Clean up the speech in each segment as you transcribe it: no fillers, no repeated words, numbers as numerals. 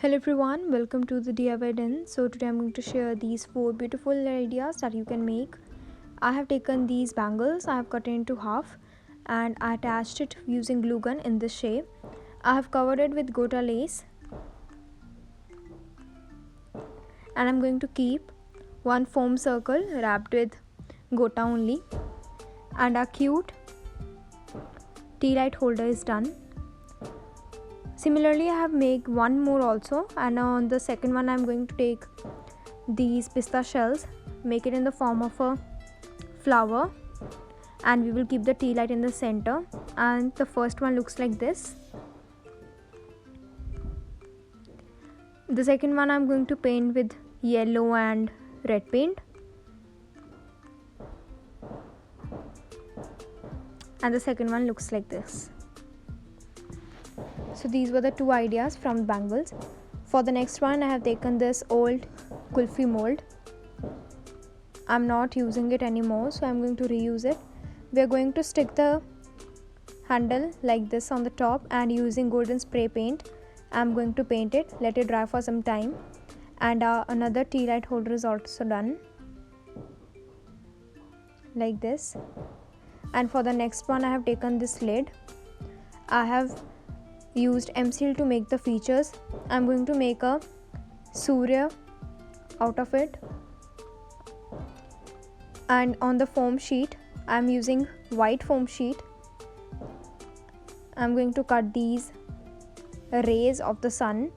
Hello everyone, welcome to the DIY Den. So today I'm going to share these 4 beautiful ideas that you can make. I have taken these bangles, I have cut it into half and I attached it using glue gun in this shape. I have covered it with gota lace and I'm going to keep one foam circle wrapped with gota only, and our cute tea light holder is done. Similarly, I have made one more also, and on the second one I am going to take these pista shells, make it in the form of a flower, and we will keep the tea light in the center. And the first one looks like this. The second one I am going to paint with yellow and red paint, and the second one looks like this. So these were the two ideas from bangles. For the next one, I have taken this old kulfi mold. I'm not using it anymore, so I'm going to reuse it. We are going to stick the handle like this on the top, and using golden spray paint I'm going to paint it, let it dry for some time. And another tea light holder is also done like this. And for the next one, I have taken this lid. I have used M-seal to make the features. I'm going to make a Surya out of it, and on the foam sheet I'm using white foam sheet. I'm going to cut these rays of the sun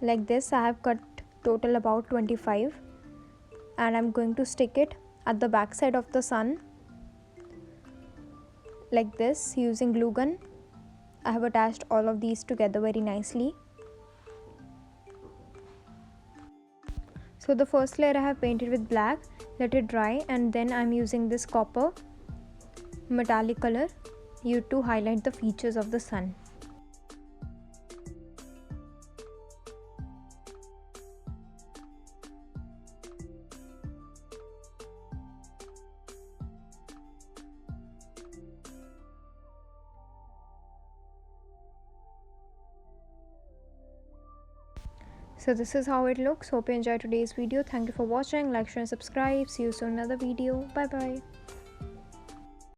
like this. I have cut total about 25, and I'm going to stick it at the back side of the sun like this using glue gun. I have attached all of these together very nicely. So the first layer I have painted with black, let it dry, and then I'm using this copper metallic color used to highlight the features of the sun. So this is how it looks. Hope you enjoyed today's video. Thank you for watching. Like, share and subscribe. See you soon in another video. Bye bye.